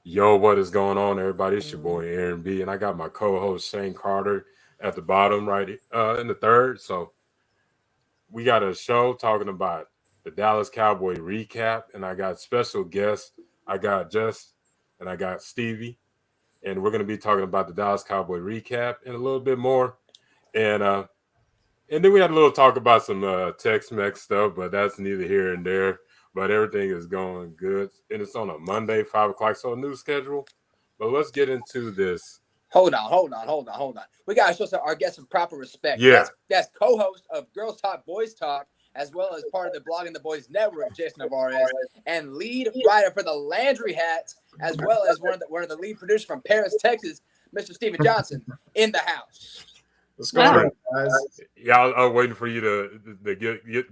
Yo, what is going on, everybody? It's your boy Aaron B, and I got my co-host Shane Carter at the bottom, right in the third. So we got a show talking about the Dallas Cowboy recap, and I got special guests. I got Jess, and I got Stevie, and we're gonna be talking about the Dallas Cowboy recap and a little bit more, and uh, and then we had a little talk about some Tex-Mex stuff, but that's neither here and there. But everything is going good, and it's on a Monday, 5 o'clock, so a new schedule. But let's get into this. Hold on. We gotta show our guests some proper respect. Yeah, That's co-host of Girls Talk, Boys Talk, as well as part of the Blogging the Boys Network, Jason Navarez, and lead writer for the Landry Hats, as well as one of the lead producers from Paris, Texas, Mr. Steven Johnson, in the house. What's going on, guys? yeah. I was waiting for you to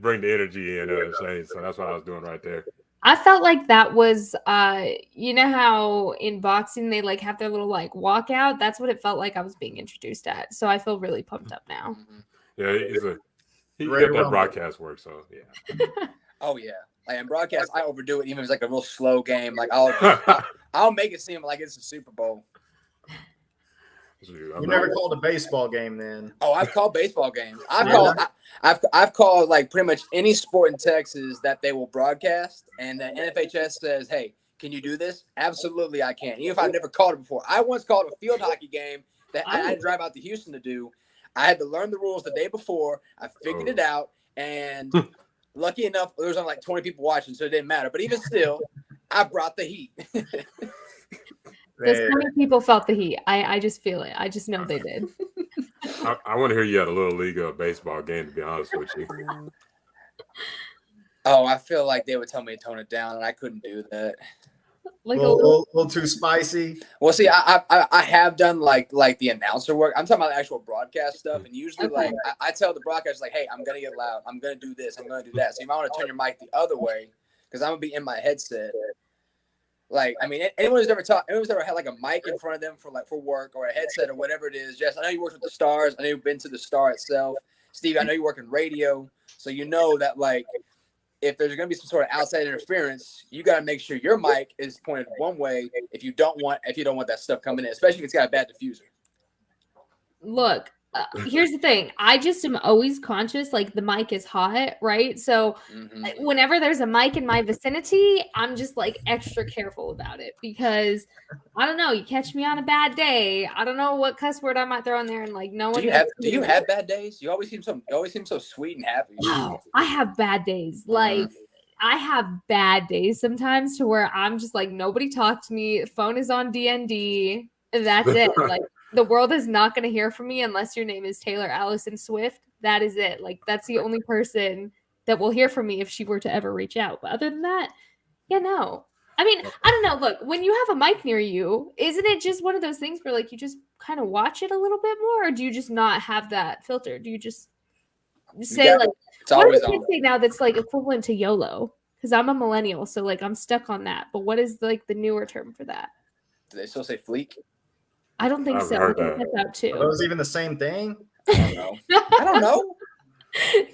bring the energy in, Shane. So that's what I was doing right there. I felt like that was, you know how in boxing they like have their little like walkout? That's what it felt like I was being introduced at. So I feel really pumped up now. Yeah, he got that broadcast work. So yeah. Oh yeah, like in broadcast, I overdo it even if it's like a real slow game. Like I'll make it seem like it's a Super Bowl. You never called a baseball game then? Oh, I've called baseball games. I've called like pretty much any sport in Texas that they will broadcast, and the NFHS says, "Hey, can you do this?" Absolutely, I can. Even if I've never called it before. I once called a field hockey game that I had to drive out to Houston to do. I had to learn the rules the day before. I figured it out, and lucky enough, there was only like 20 people watching, so it didn't matter. But even still, I brought the heat. Those many people felt the heat. I just feel it. I just know they did. I want to hear you at a little league of baseball game. To be honest with you. Oh, I feel like they would tell me to tone it down, and I couldn't do that. Like a little too spicy. Well, see, I have done like the announcer work. I'm talking about the actual broadcast stuff, and usually like I tell the broadcast like, "Hey, I'm gonna get loud. I'm gonna do this. I'm gonna do that." So you might want to turn your mic the other way because I'm gonna be in my headset. Like, I mean, anyone who's ever had like a mic in front of them for work or a headset or whatever it is. Jess, I know you worked with the Stars. I know you've been to the Star itself. Steve, I know you work in radio, so you know that like if there's going to be some sort of outside interference, you got to make sure your mic is pointed one way if you don't want that stuff coming in, especially if it's got a bad diffuser. Look, here's the thing. I just am always conscious, like the mic is hot, right? So whenever there's a mic in my vicinity, I'm just like extra careful about it because I don't know. You catch me on a bad day. I don't know what cuss word I might throw in there, and like no one. Do you have bad days? You always seem so sweet and happy. Wow, I have bad days. Like I have bad days sometimes to where I'm just like nobody talk to me. Phone is on DND. And that's it. Like. The world is not going to hear from me unless your name is Taylor Allison Swift. That is it. Like, that's the only person that will hear from me if she were to ever reach out. But other than that, yeah, no. I mean, I don't know. Look, when you have a mic near you, isn't it just one of those things where, like, you just kind of watch it a little bit more? Or do you just not have that filter? Do you just say, like, what do kids say now that's, like, equivalent to YOLO? Because I'm a millennial, so, like, I'm stuck on that. But what is, like, the newer term for that? Do they still say fleek? I don't think so. I think that's out too. Are those even the same thing? I don't know.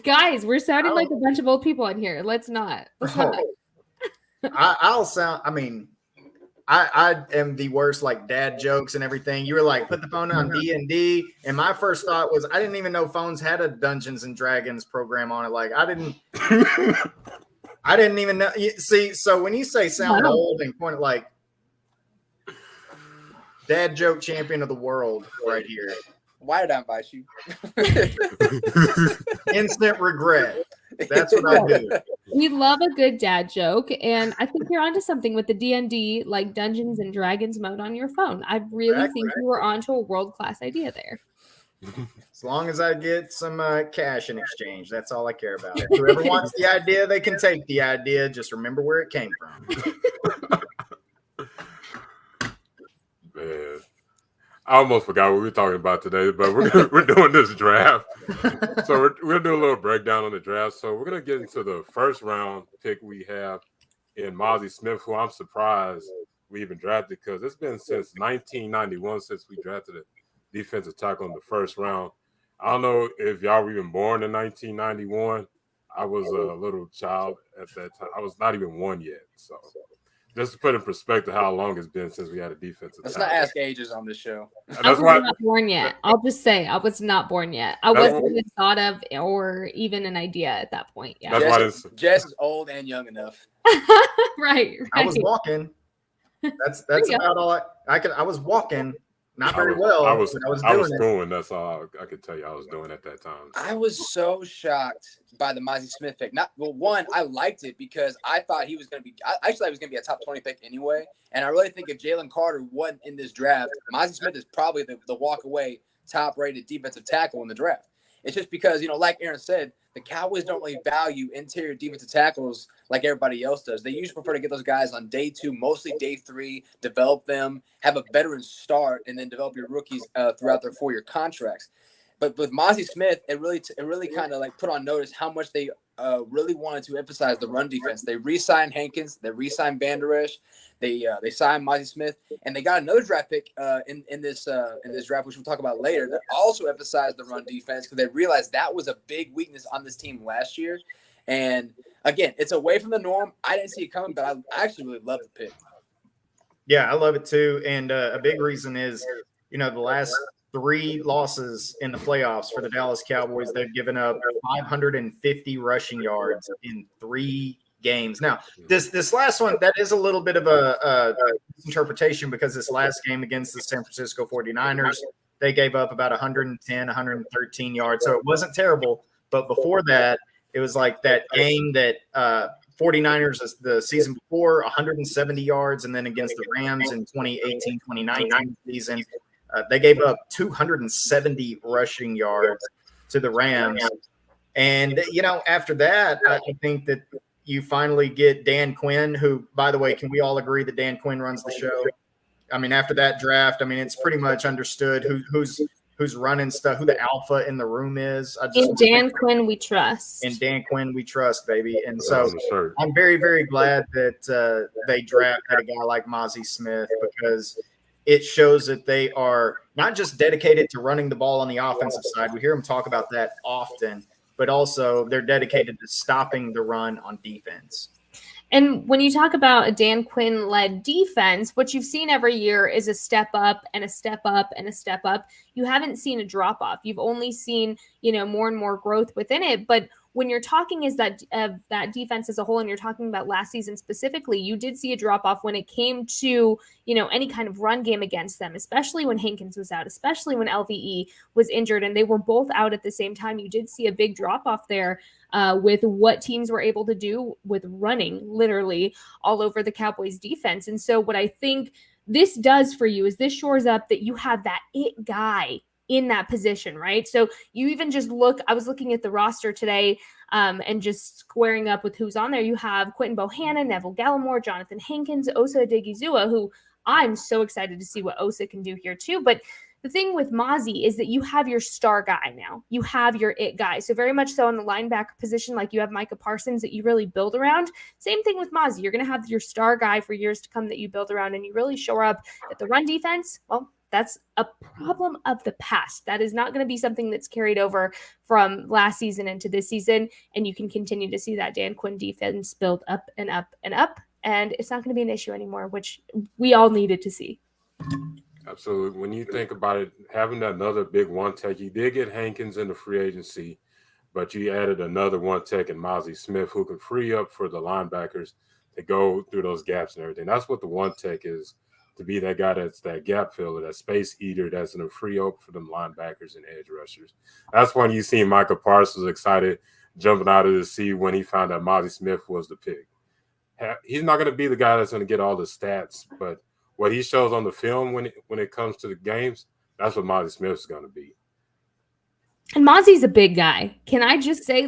Guys, we're sounding like a bunch of old people in here. Let's not. I'll sound. I mean, I am the worst, like dad jokes and everything. You were like, put the phone on D&D, and my first thought was, I didn't even know phones had a Dungeons and Dragons program on it. Like, I didn't even know. See, so when you say sound old and point it like. Dad joke champion of the world right here. Why did I invite you? Instant regret. That's what I do. We love a good dad joke, and I think you're onto something with the D&D, like Dungeons and Dragons mode on your phone. I really think you were onto a world-class idea there. As long as I get some cash in exchange, that's all I care about. Whoever wants the idea, they can take the idea. Just remember where it came from. Man, I almost forgot what we were talking about today, but we're doing this draft. So we're going to do a little breakdown on the draft. So we're going to get into the first round pick we have in Mozzie Smith, who I'm surprised we even drafted because it's been since 1991 since we drafted a defensive tackle in the first round. I don't know if y'all were even born in 1991. I was a little child at that time. I was not even one yet. Just to put in perspective how long it's been since we had a defensive Let's tackle. not ask ages on this show. I That's was why. not born yet. I'll just say I was not born yet. I That's wasn't even thought of or even an idea at that point. Yeah. That's why this. Jess is old and young enough. right. I was walking. That's about all I was walking. Not very well. I was doing it. doing. That's all I could tell you. I was doing at that time. I was so shocked by the Mozzie Smith pick. One, I liked it because I thought he was going to be. I was going to be a top 20 pick anyway. And I really think if Jalen Carter wasn't in this draft, Mozzie Smith is probably the walk away top rated defensive tackle in the draft. It's just because, like Aaron said, the Cowboys don't really value interior defensive tackles like everybody else does. They usually prefer to get those guys on day 2, mostly day 3, develop them, have a veteran start, and then develop your rookies throughout their 4-year contracts. But with Mozzie Smith, it really kind of like put on notice how much they really wanted to emphasize the run defense. They re-signed Hankins, they re-signed Van Der Esch, they signed Mozzie Smith, and they got another draft pick in this draft, which we'll talk about later, that also emphasized the run defense because they realized that was a big weakness on this team last year. And again, it's away from the norm. I didn't see it coming, but I actually really love the pick. Yeah, I love it too. And a big reason is, the last 3 losses in the playoffs for the Dallas Cowboys, they've given up 550 rushing yards in 3 games. Now, this last one, that is a little bit of a interpretation because this last game against the San Francisco 49ers, they gave up about 110, 113 yards. So it wasn't terrible. But before that, it was like that game that 49ers the season before, 170 yards, and then against the Rams in 2018-2019 season, they gave up 270 rushing yards to the Rams. And, after that, I think that you finally get Dan Quinn, who, by the way, can we all agree that Dan Quinn runs the show? I mean, after that draft, it's pretty much understood who's running stuff, who the alpha in the room is. In Dan Quinn, we trust. In Dan Quinn, we trust, baby. And so I'm very, very glad that they drafted a guy like Mozzie Smith because it shows that they are not just dedicated to running the ball on the offensive side. We hear them talk about that often, but also they're dedicated to stopping the run on defense. And when you talk about a Dan Quinn-led defense, what you've seen every year is a step up and a step up and a step up. You haven't seen a drop off. You've only seen, more and more growth within it. But when you're talking that defense as a whole, and you're talking about last season specifically, you did see a drop off when it came to, any kind of run game against them, especially when Hankins was out, especially when LVE was injured, and they were both out at the same time. You did see a big drop off there with what teams were able to do with running literally all over the Cowboys defense. And so what I think this does for you is this shores up that you have that it guy in that position, right? So you even just I was looking at the roster today and just squaring up with who's on there. You have Quentin Bohanna, Neville Gallimore, Jonathan Hankins, Osa Odigizua, who I'm so excited to see what Osa can do here too. But the thing with Mozzie is that you have your star guy now. You have your it guy. So very much so in the linebacker position, like you have Micah Parsons that you really build around. Same thing with Mozzie. You're going to have your star guy for years to come that you build around, and you really shore up at the run defense. Well, that's a problem of the past. That is not going to be something that's carried over from last season into this season. And you can continue to see that Dan Quinn defense build up and up and up. And it's not going to be an issue anymore, which we all needed to see. Absolutely. When you think about it, having another big one tech, you did get Hankins in the free agency, but you added another one tech in Mozzie Smith who can free up for the linebackers to go through those gaps and everything. That's what the one tech is, to be that guy that's that gap filler, that space eater that's going to free up for them linebackers and edge rushers. That's when you see Micah Parsons excited jumping out of the seat when he found out Mozzie Smith was the pick. He's not going to be the guy that's going to get all the stats, but what he shows on the film when it comes to the games, that's what Mozzie Smith is going to be. And Mozzie's a big guy. Can I just say,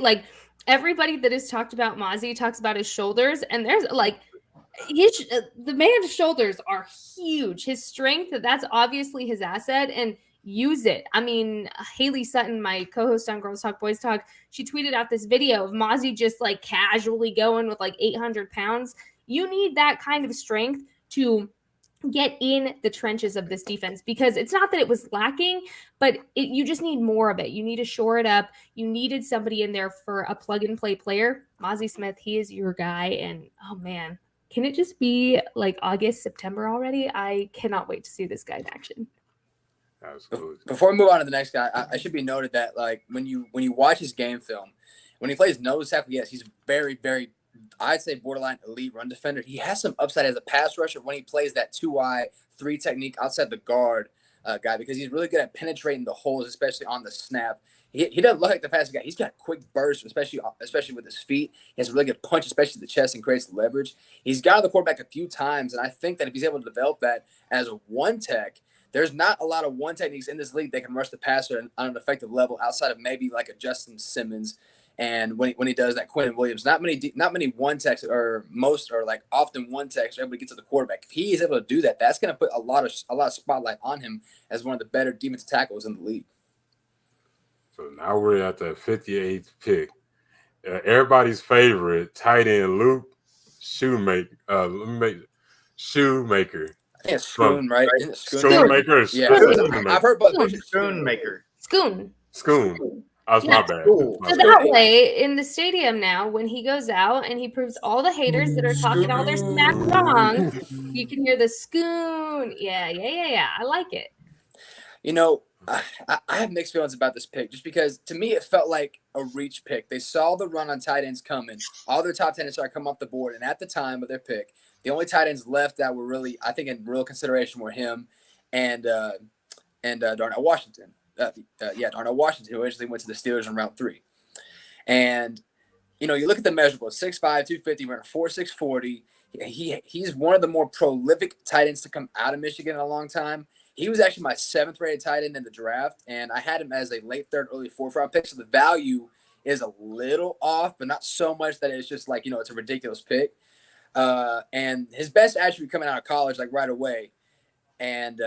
everybody that has talked about Mozzie talks about his shoulders, and there's the man's shoulders are huge. His strength, that's obviously his asset, and use it. I mean, Haley Sutton, my co-host on Girls Talk Boys Talk, she tweeted out this video of Mozzie just casually going with 800 pounds. You need that kind of strength to get in the trenches of this defense, because it's not that it was lacking, but you just need more of it. You need to shore it up. You needed somebody in there for a plug and play player. Mozzie Smith, he is your guy. And oh man, can it just be like August, September already? I cannot wait to see this guy in action. Absolutely. Before we move on to the next guy, I should be noted that like when you watch his game film, when he plays nose tackle, yes, he's very, very, I'd say borderline elite run defender. He has some upside as a pass rusher when he plays that 2-eye 3 technique outside the guard guy, because he's really good at penetrating the holes, especially on the snap. He doesn't look like the fastest guy. He's got quick bursts, especially with his feet. He has a really good punch, especially the chest, and creates leverage. He's got the quarterback a few times, and I think that if he's able to develop that as a one tech, there's not a lot of one techniques in this league that can rush the passer on an effective level outside of maybe like a Justin Simmons. And when he does that, Quentin Williams, not many one techs or like often one techs are able to get to the quarterback. If he is able to do that, that's going to put a lot of spotlight on him as one of the better defensive tackles in the league. So now we're at the 58th pick. Everybody's favorite tight end, Luke Shoemaker. Shoemaker. I think it's Schoon, right? Isn't it Schoonmaker. Yeah, I've heard both. Schoonmaker. Schoon. That's my bad. So that way, in the stadium now, when he goes out and he proves all the haters that are talking all their smack wrong, you can hear the Schoon. Yeah. I like it. You know, I have mixed feelings about this pick just because to me it felt like a reach pick. They saw the run on tight ends coming. All their top 10 started coming off the board, and at the time of their pick, the only tight ends left that were really, I think, in real consideration were him and Darnell Washington. Darnell Washington, who eventually went to the Steelers in round 3. And, you know, you look at the measurables, 6'5", 250, running 4.6 40. He's one of the more prolific tight ends to come out of Michigan in a long time. He was actually my 7th rated tight end in the draft, and I had him as a late 3rd, early 4th round pick. So the value is a little off, but not so much that it's just like, you know, it's a ridiculous pick. And his best attribute coming out of college, like right away, and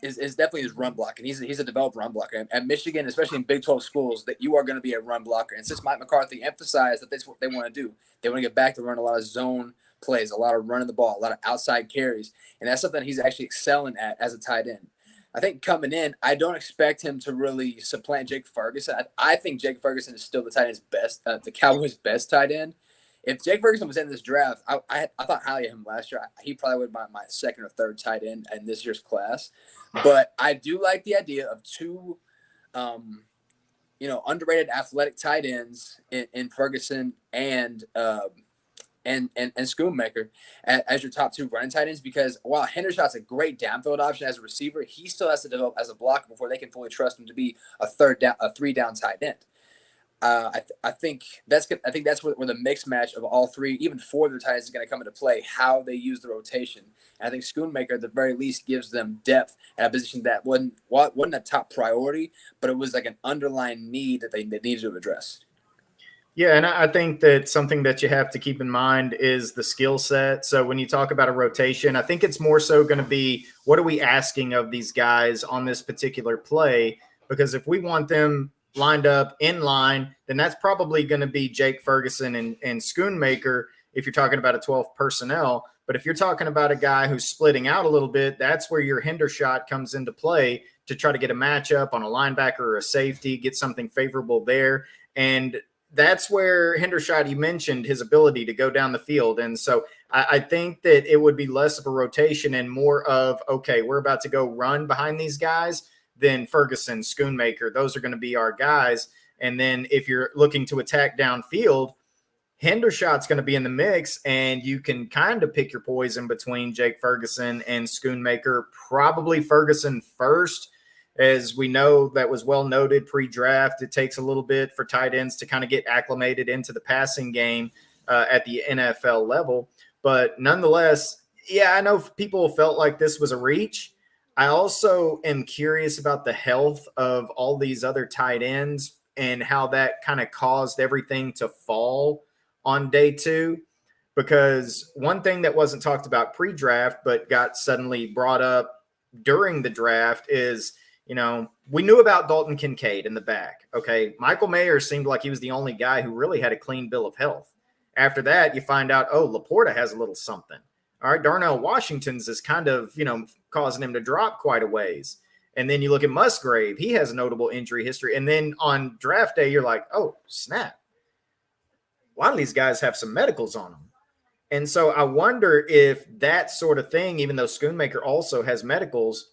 is definitely his run block. And he's a developed run blocker. At Michigan, especially in Big 12 schools, that you are going to be a run blocker. And since Mike McCarthy emphasized that that's what they want to do, they want to get back to run a lot of zone plays, a lot of running the ball, a lot of outside carries. And that's something he's actually excelling at as a tight end. I think coming in, I don't expect him to really supplant Jake Ferguson. I think Jake Ferguson is still the tight end's best, the Cowboys' best tight end. If Jake Ferguson was in this draft, I thought highly of him last year. He probably would be my 2nd or 3rd tight end in this year's class. But I do like the idea of 2, underrated athletic tight ends in Ferguson and Schoonmaker as your top 2 running tight ends, because while Hendershot's a great downfield option as a receiver, he still has to develop as a blocker before they can fully trust him to be a 3-down tight end. I think that's where the mixed match of all 3, even 4 of their tight ends, is going to come into play, how they use the rotation. And I think Schoonmaker, at the very least, gives them depth at a position that wasn't a top priority, but it was like an underlying need that they needed to address. Yeah, and I think that something that you have to keep in mind is the skill set. So when you talk about a rotation, I think it's more so going to be, what are we asking of these guys on this particular play? Because if we want them lined up in line, then that's probably going to be Jake Ferguson and Schoonmaker if you're talking about a 12 personnel. But if you're talking about a guy who's splitting out a little bit, that's where your Hendershot comes into play to try to get a matchup on a linebacker or a safety, get something favorable there. And that's where Hendershot, you mentioned his ability to go down the field. And so I think that it would be less of a rotation and more of, okay, we're about to go run behind these guys. Then Ferguson, Schoonmaker, those are going to be our guys. And then if you're looking to attack downfield, Hendershot's going to be in the mix, and you can kind of pick your poison between Jake Ferguson and Schoonmaker. Probably Ferguson first. As we know, that was well noted pre-draft. It takes a little bit for tight ends to kind of get acclimated into the passing game at the NFL level. But nonetheless, yeah, I know people felt like this was a reach. I also am curious about the health of all these other tight ends and how that kind of caused everything to fall on day 2. Because one thing that wasn't talked about pre-draft but got suddenly brought up during the draft is, you know, we knew about Dalton Kincaid in the back. Okay. Michael Mayer seemed like he was the only guy who really had a clean bill of health. After that, you find out, oh, Laporta has a little something. All right. Darnell Washington's is kind of, causing him to drop quite a ways. And then you look at Musgrave. He has a notable injury history. And then on draft day, you're like, oh, snap. A lot of these guys have some medicals on them. And so I wonder if that sort of thing, even though Schoonmaker also has medicals,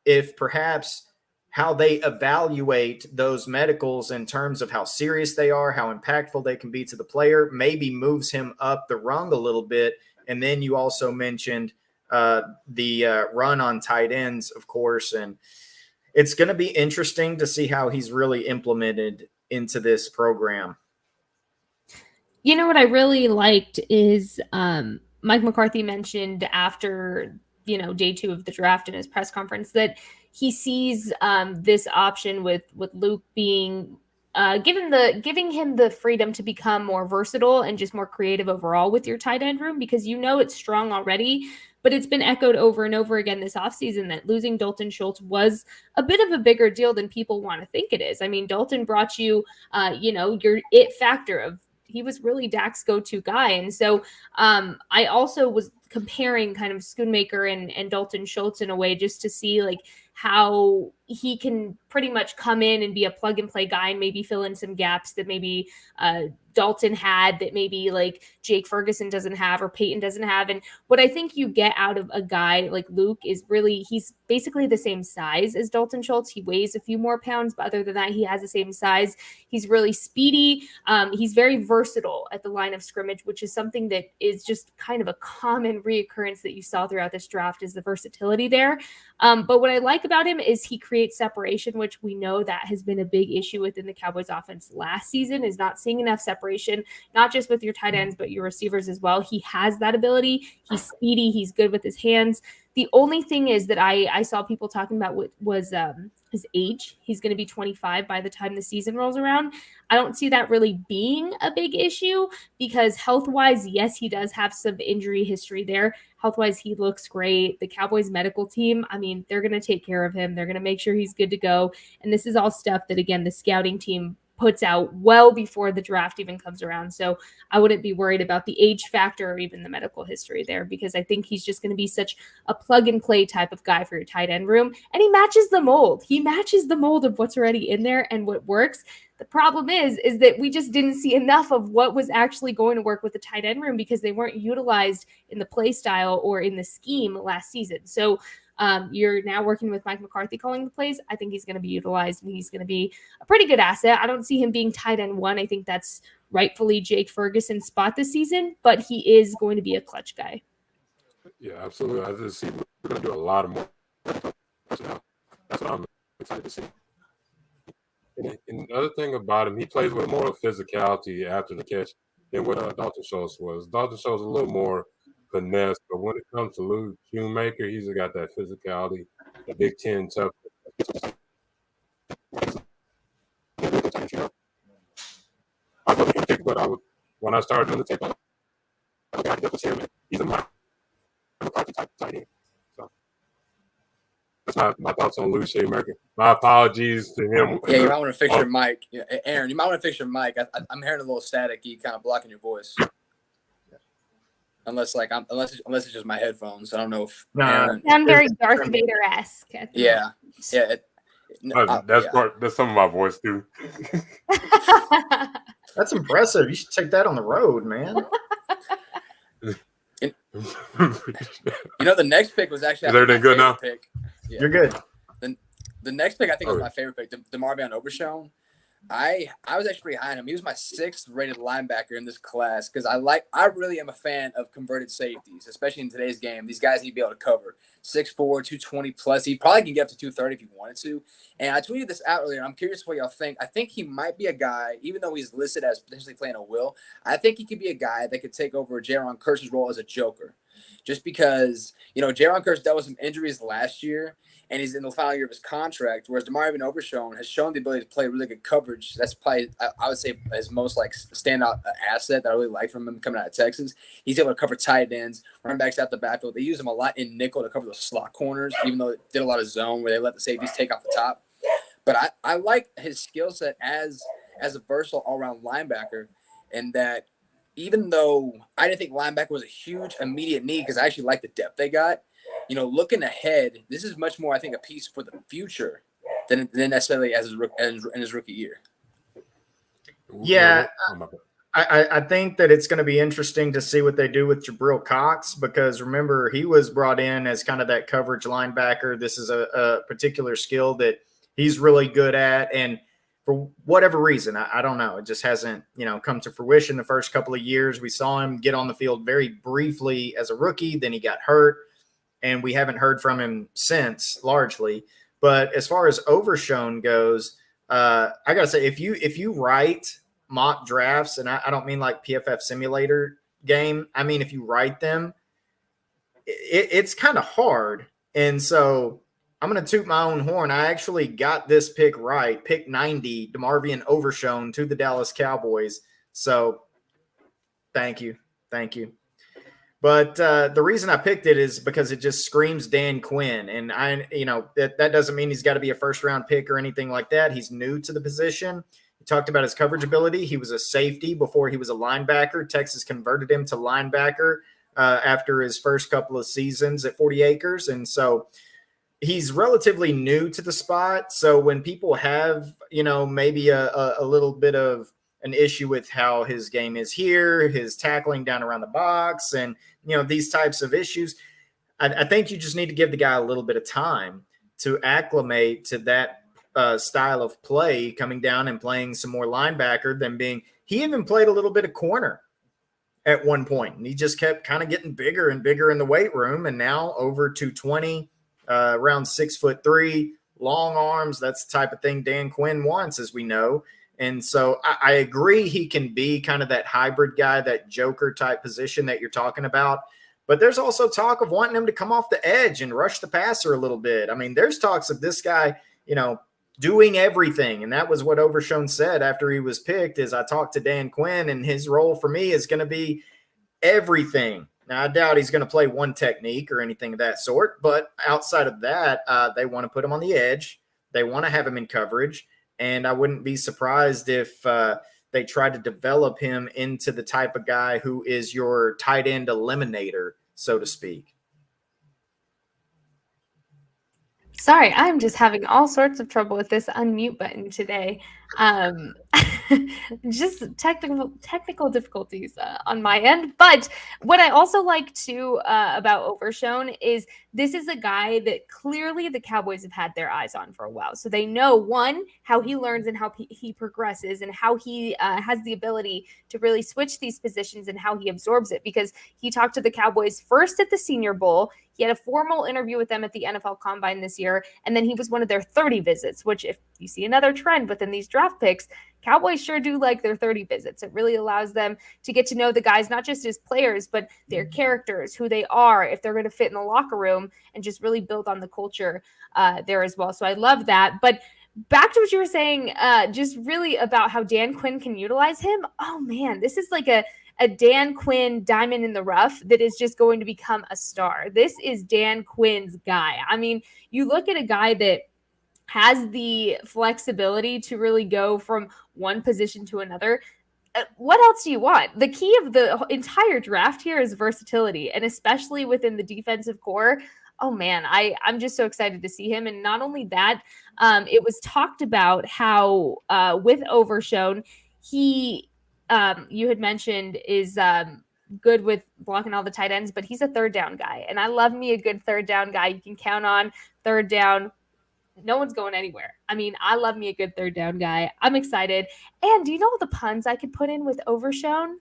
if perhaps how they evaluate those medicals in terms of how serious they are, how impactful they can be to the player, maybe moves him up the rung a little bit. And then you also mentioned the run on tight ends, of course. And it's going to be interesting to see how he's really implemented into this program. You know what I really liked is Mike McCarthy mentioned after day 2 of the draft in his press conference that he sees this option with Luke being giving him the freedom to become more versatile and just more creative overall with your tight end room, because it's strong already. But it's been echoed over and over again this offseason that losing Dalton Schultz was a bit of a bigger deal than people want to think it is. I mean, Dalton brought you, your it factor of he was really Dak's go-to guy. And so I also was comparing kind of Schoonmaker and Dalton Schultz in a way just to see like how he can pretty much come in and be a plug and play guy and maybe fill in some gaps that maybe Dalton had that maybe like Jake Ferguson doesn't have or Peyton doesn't have. And what I think you get out of a guy like Luke is really, he's basically the same size as Dalton Schultz. He weighs a few more pounds, but other than that, he has the same size. He's really speedy. He's very versatile at the line of scrimmage, which is something that is just kind of a common reoccurrence that you saw throughout this draft, is the versatility there. But what I like about him is he creates separation, which we know that has been a big issue within the Cowboys offense last season, is not seeing enough separation, not just with your tight ends, but your receivers as well. He has that ability. He's speedy. He's good with his hands. The only thing is that I saw people talking about was his age. He's going to be 25 by the time the season rolls around. I don't see that really being a big issue because health-wise, yes, he does have some injury history there. Health-wise, he looks great. The Cowboys medical team, I mean, they're going to take care of him. They're going to make sure he's good to go. And this is all stuff that, again, the scouting team puts out well before the draft even comes around. So I wouldn't be worried about the age factor or even the medical history there, because I think he's just going to be such a plug and play type of guy for your tight end room. And he matches the mold. He matches the mold of what's already in there and what works. The problem is that we just didn't see enough of what was actually going to work with the tight end room because they weren't utilized in the play style or in the scheme last season. So you're now working with Mike McCarthy calling the plays. I think he's going to be utilized and he's going to be a pretty good asset. I don't see him being tight end 1. I think that's rightfully Jake Ferguson's spot this season, but he is going to be a clutch guy. Yeah, absolutely. I just see we're going to do a lot of more. That's what I'm excited to see. And another thing about him, he plays with more physicality after the catch than what Dalton Schultz was. Dalton Schultz a little more finesse, but when it comes to Luke Shoemaker, he's got that physicality, the Big Ten tough. But when I started doing the tape, I definitely see him. He's a McCarthy type tight end. So that's my thoughts on Luke Shoemaker. My apologies to him. Yeah, you might want to fix your mic. Yeah, Aaron, you might want to fix your mic. I'm hearing a little staticky, kind of blocking your voice. Unless it's just my headphones. I don't know if sound very Darth Vader-esque. Yeah. That's some of my voice too. That's impressive. You should take that on the road, man. The next pick was actually is everything good now? Pick. Yeah. You're good. The next pick I think was my favorite pick, DeMarvion Overshown. I was actually pretty high on him. He was my 6th rated linebacker in this class because I really am a fan of converted safeties, especially in today's game. These guys need to be able to cover 6'4", 220 plus. He probably can get up to 230 if he wanted to. And I tweeted this out earlier. I'm curious what y'all think. I think he might be a guy, even though he's listed as potentially playing a will, I think he could be a guy that could take over Jaron Kearse's role as a joker. Just because, Jaron Kearse dealt with some injuries last year, and he's in the final year of his contract, whereas DeMarvion Overshown has shown the ability to play really good coverage. That's probably, I would say, his most standout asset that I really like from him coming out of Texas. He's able to cover tight ends, running backs out the backfield. They use him a lot in nickel to cover those slot corners, even though they did a lot of zone where they let the safeties take off the top. But I like his skill set as a versatile all-around linebacker, and that even though I didn't think linebacker was a huge immediate need because I actually like the depth they got, looking ahead, this is much more, I think, a piece for the future than necessarily in his rookie year. Yeah, I think that it's going to be interesting to see what they do with Jabril Cox, because remember, he was brought in as kind of that coverage linebacker. This is a particular skill that he's really good at. And for whatever reason, I don't know, it just hasn't, come to fruition the first couple of years. We saw him get on the field very briefly as a rookie. Then he got hurt, and we haven't heard from him since, largely. But as far as Overshown goes, I got to say, if you write mock drafts, and I don't mean like PFF simulator game, I mean if you write them, it's kind of hard. And so I'm going to toot my own horn. I actually got this pick right, pick 90, DeMarvion Overshown to the Dallas Cowboys. So thank you. But the reason I picked it is because it just screams Dan Quinn. And that doesn't mean he's got to be a first round pick or anything like that. He's new to the position. He talked about his coverage ability. He was a safety before he was a linebacker. Texas converted him to linebacker after his first couple of seasons at 40 acres. And so he's relatively new to the spot. So when people have, maybe a little bit of an issue with how his game is here, his tackling down around the box, and, these types of issues, I think you just need to give the guy a little bit of time to acclimate to that style of play, coming down and playing some more linebacker than he even played a little bit of corner at one point. And he just kept kind of getting bigger and bigger in the weight room. And now over 220, around 6'3", long arms. That's the type of thing Dan Quinn wants, as we know. And so I agree he can be kind of that hybrid guy, that joker type position that you're talking about. But there's also talk of wanting him to come off the edge and rush the passer a little bit. I mean, there's talks of this guy, doing everything. And that was what Overshown said after he was picked, is I talked to Dan Quinn, and his role for me is going to be everything. Now, I doubt he's going to play one technique or anything of that sort. But outside of that, they want to put him on the edge. They want to have him in coverage. And I wouldn't be surprised if they try to develop him into the type of guy who is your tight end eliminator, so to speak. Sorry, I'm just having all sorts of trouble with this unmute button today. Just technical difficulties on my end. But what I also like too about Overshown is this is a guy that clearly the Cowboys have had their eyes on for a while. So they know, one, how he learns and how he progresses, and how he has the ability to really switch these positions and how he absorbs it, because he talked to the Cowboys first at the Senior Bowl. He had a formal interview with them at the NFL Combine this year, and then he was one of their 30 visits, which, if you see another trend within these draft picks, Cowboys sure do like their 30 visits. It really allows them to get to know the guys, not just as players, but their characters, who they are, if they're going to fit in the locker room, and just really build on the culture there as well. So I love that. But back to what you were saying, just really about how Dan Quinn can utilize him. Oh, man, this is like a Dan Quinn diamond in the rough that is just going to become a star. This is Dan Quinn's guy. I mean, you look at a guy that has the flexibility to really go from one position to another. What else do you want? The key of the entire draft here is versatility, and especially within the defensive core. Oh man, I'm just so excited to see him. And not only that, it was talked about how with Overshown, he you had mentioned is good with blocking all the tight ends, but he's a third down guy. And I love me a good third down guy. You can count on third down. No one's going anywhere. I mean, I love me a good third down guy. I'm excited. And do you know the puns I could put in with Overshown?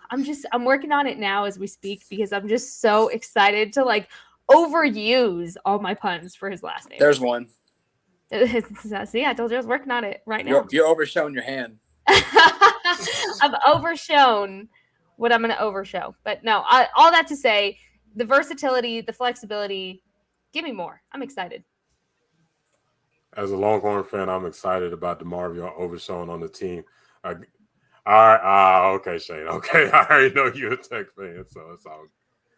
I'm working on it now as we speak, because I'm just so excited to overuse all my puns for his last name. There's one. See, I told you I was working on it right now. You're overshowing your hand. I've overshown what I'm going to overshow. But no, all that to say, the versatility, the flexibility, give me more. I'm excited. As a Longhorn fan, I'm excited about DeMarvion Overshown on the team. All right. Okay, Shane. Okay, I already know you're a Tech fan, so it's all.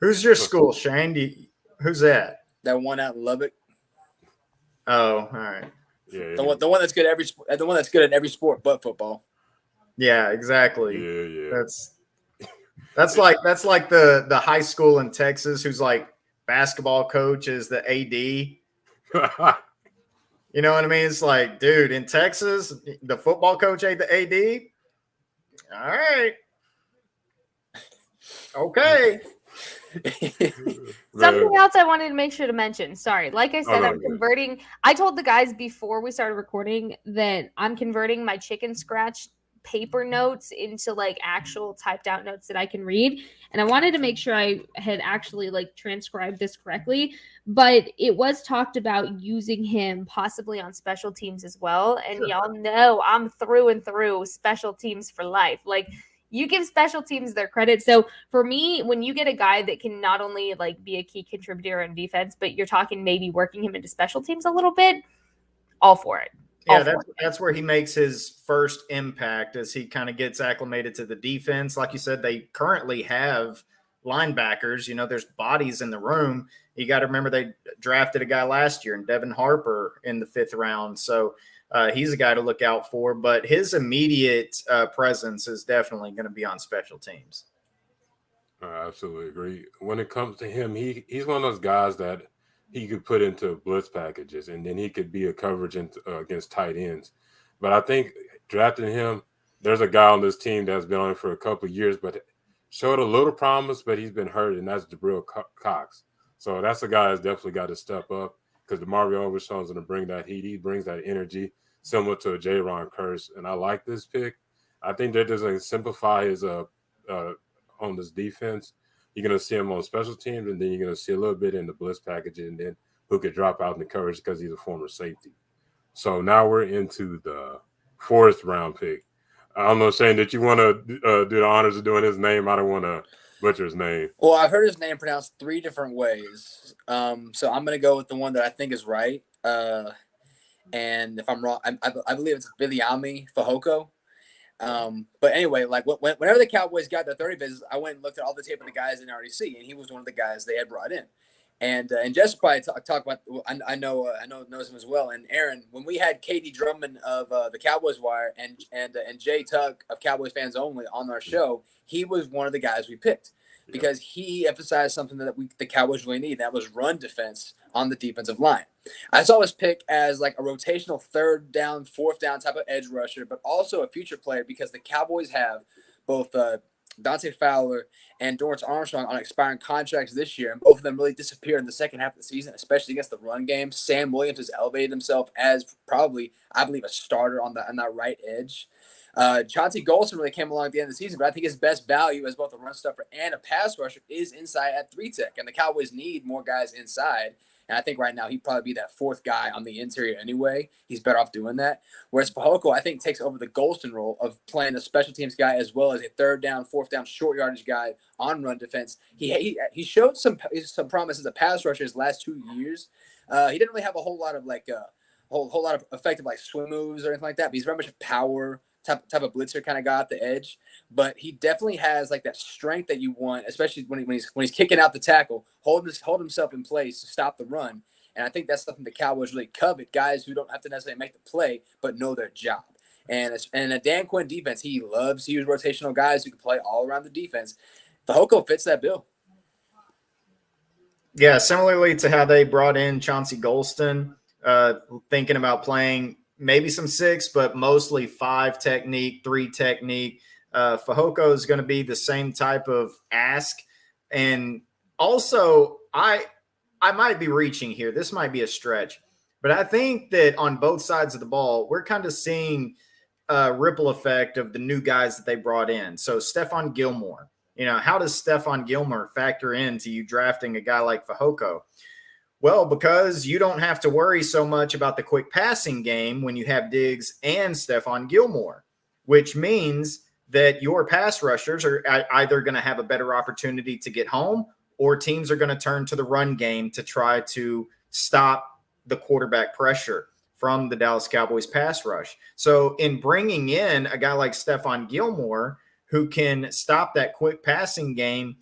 Who's your school, Shane? Who's that? That one out in Lubbock. Oh, all right. Yeah. The one that's good in every sport but football. Yeah, exactly. Yeah. That's like the high school in Texas who's like basketball coach is the AD. You know what I mean? It's like, dude, in Texas, the football coach ain't the AD. All right. Okay. Something else I wanted to make sure to mention. Sorry. Like I said, no, I'm converting. I told the guys before we started recording that I'm converting my chicken scratch paper notes into like actual typed out notes that I can read. And I wanted to make sure I had actually like transcribed this correctly. But it was talked about using him possibly on special teams as well. And Sure. y'all know I'm through and through special teams for life. Like, you give special teams their credit. So for me, when you get a guy that can not only like be a key contributor in defense, but you're talking maybe working him into special teams a little bit, all for it. Yeah, that's where he makes his first impact as he kind of gets acclimated to the defense. Like you said, they currently have linebackers. You know, there's bodies in the room. You got to remember they drafted a guy last year, and Devin Harper in the 5th round. So he's a guy to look out for. But his immediate presence is definitely going to be on special teams. I absolutely agree. When it comes to him, he's one of those guys that he could put into blitz packages, and then he could be a coverage against tight ends. But I think drafting him, there's a guy on this team that's been on it for a couple of years, but showed a little promise, but he's been hurt, and that's Jabril Cox. So that's a guy that's definitely got to step up because DeMario Overshown's going to bring that heat. He brings that energy similar to a J-Ron Curse, and I like this pick. I think they're just going to simplify his on this defense. You're going to see him on special teams, and then you're going to see a little bit in the blitz package, and then who could drop out in the coverage because he's a former safety. So now we're into the 4th round pick. I don't know, Shane, did you want to do the honors of doing his name? I don't want to butcher his name. Well, I've heard his name pronounced 3 different ways. So I'm going to go with the one that I think is right. And if I'm wrong, I believe it's Viliami Fehoko. But anyway, like whenever the Cowboys got their 30 visits, I went and looked at all the tape of the guys in RDC, and he was one of the guys they had brought in. And Jess probably talk about. I know knows him as well. And Aaron, when we had Katie Drummond of the Cowboys Wire and Jay Tuck of Cowboys Fans Only on our show, he was one of the guys we picked because he emphasized something that the Cowboys really need. That was run defense on the defensive line. I saw his pick as like a rotational 3rd down, 4th down type of edge rusher, but also a future player because the Cowboys have both Dante Fowler and Dorrance Armstrong on expiring contracts this year, and both of them really disappeared in the second half of the season, especially against the run game. Sam Williams has elevated himself as probably, I believe, a starter on that right edge. Chauncey Golston really came along at the end of the season, but I think his best value as both a run stuffer and a pass rusher is inside at 3-tech, and the Cowboys need more guys inside. And I think right now he'd probably be that 4th guy on the interior anyway. He's better off doing that. Whereas Fehoko, I think, takes over the Golston role of playing a special teams guy as well as a 3rd down, 4th down, short yardage guy on run defense. He showed some promise as a pass rusher his last 2 years. He didn't really have a whole lot of like whole lot of effective like swim moves or anything like that. But he's very much a power type of blitzer kind of guy at the edge, but he definitely has like that strength that you want, especially when he's kicking out the tackle, hold himself in place to stop the run. And I think that's something the Cowboys really covet, guys who don't have to necessarily make the play but know their job. And a Dan Quinn defense, he loves to use rotational guys who can play all around the defense. Fehoko fits that bill. Yeah, similarly to how they brought in Chauncey Golston, thinking about playing maybe some 6, but mostly 5 technique, 3 technique. Fehoko is going to be the same type of ask. And also, I might be reaching here. This might be a stretch. But I think that on both sides of the ball, we're kind of seeing a ripple effect of the new guys that they brought in. So Stephon Gilmore. You know, how does Stephon Gilmore factor into you drafting a guy like Fehoko? Well, because you don't have to worry so much about the quick passing game when you have Diggs and Stephon Gilmore, which means that your pass rushers are either going to have a better opportunity to get home or teams are going to turn to the run game to try to stop the quarterback pressure from the Dallas Cowboys pass rush. So in bringing in a guy like Stephon Gilmore who can stop that quick passing game,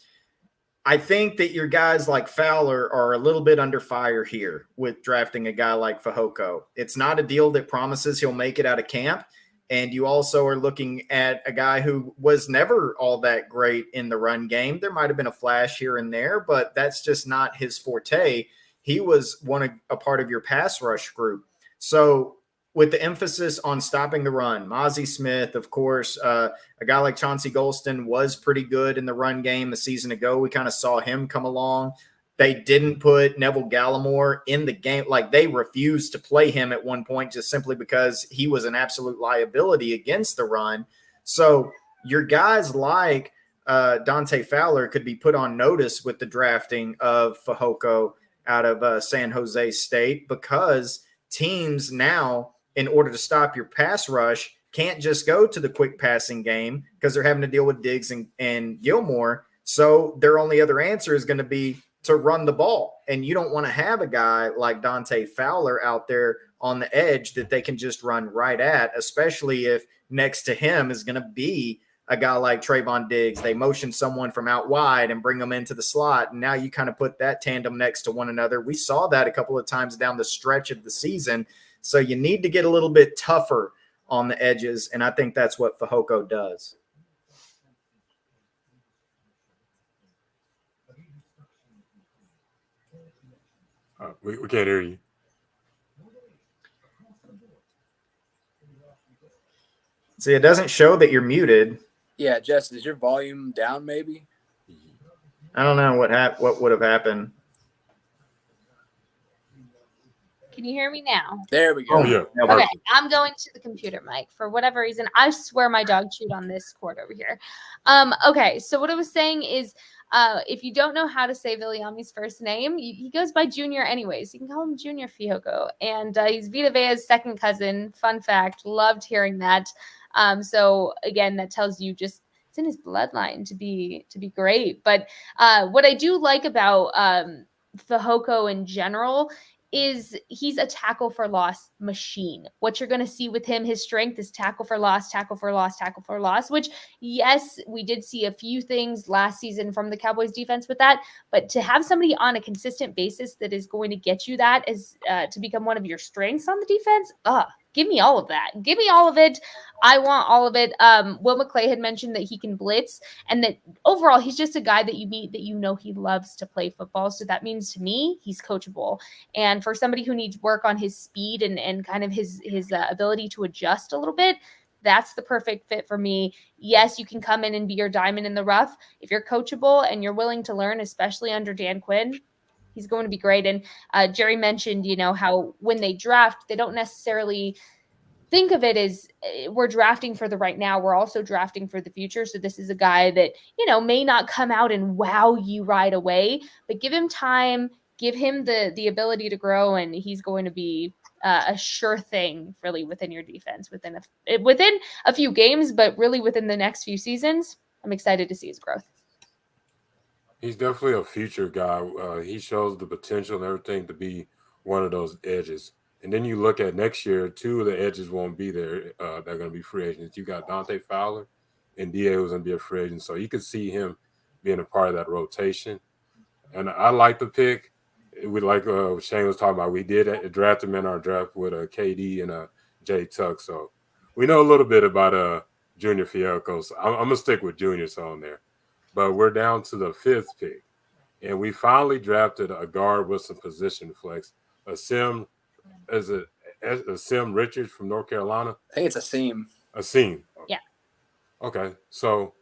I think that your guys like Fowler are a little bit under fire here with drafting a guy like Fehoko. It's not a deal that promises he'll make it out of camp. And you also are looking at a guy who was never all that great in the run game. There might have been a flash here and there, but that's just not his forte. He was a part of your pass rush group. So with the emphasis on stopping the run. Mozzie Smith, of course, a guy like Chauncey Golston was pretty good in the run game a season ago. We kind of saw him come along. They didn't put Neville Gallimore in the game. Like, they refused to play him at one point just simply because he was an absolute liability against the run. So your guys like Dante Fowler could be put on notice with the drafting of Fehoko out of San Jose State, because teams now, in order to stop your pass rush, can't just go to the quick passing game because they're having to deal with Diggs and Gilmore. So their only other answer is going to be to run the ball. And you don't want to have a guy like Dante Fowler out there on the edge that they can just run right at, especially if next to him is going to be a guy like Trayvon Diggs. They motion someone from out wide and bring them into the slot. And now you kind of put that tandem next to one another. We saw that a couple of times down the stretch of the season. So you need to get a little bit tougher on the edges. And I think that's what Fehoko does. We can't hear you. See, it doesn't show that you're muted. Yeah, Jess, is your volume down maybe? I don't know what would have happened. Can you hear me now? There we go. Oh, yeah. Okay, I'm going to the computer mic for whatever reason. I swear my dog chewed on this cord over here. Okay, so what I was saying is, if you don't know how to say Viliami's first name, he goes by Junior anyways. You can call him Junior Fehoko. And he's Vita Vea's second cousin. Fun fact. Loved hearing that. So again, that tells you just it's in his bloodline to be great. But what I do like about Fehoko in general is he's a tackle for loss machine. What you're going to see with him, his strength is tackle for loss, tackle for loss, tackle for loss, which, yes, we did see a few things last season from the Cowboys defense with that, but to have somebody on a consistent basis that is going to get you that as to become one of your strengths on the defense, give me all of that. Give me all of it. I want all of it. Will McClay had mentioned that he can blitz and that overall he's just a guy that you meet that you know he loves to play football. So that means to me, he's coachable. And for somebody who needs work on his speed and kind of his ability to adjust a little bit, that's the perfect fit for me. Yes, you can come in and be your diamond in the rough. If you're coachable and you're willing to learn, especially under Dan Quinn, he's going to be great. And Jerry mentioned, how when they draft, they don't necessarily think of it as we're drafting for the right now. We're also drafting for the future. So this is a guy that, may not come out and wow you right away, but give him time, give him the ability to grow, and he's going to be a sure thing really within your defense within a few games, but really within the next few seasons. I'm excited to see his growth. He's definitely a future guy. He shows the potential and everything to be one of those edges. And then you look at next year, two of the edges won't be there. They're going to be free agents. You got Dante Fowler and D.A. who's going to be a free agent. So you could see him being a part of that rotation. And I like the pick. We like Shane was talking about. We did draft him in our draft with KD and Jay Tuck. So we know a little bit about Junior Fehoko. So I'm going to stick with Junior's on there. But we're down to the 5th pick. And we finally drafted a guard with some position flex. A Sim Richards from North Carolina. I think it's a seam. A seam. Yeah. Okay. So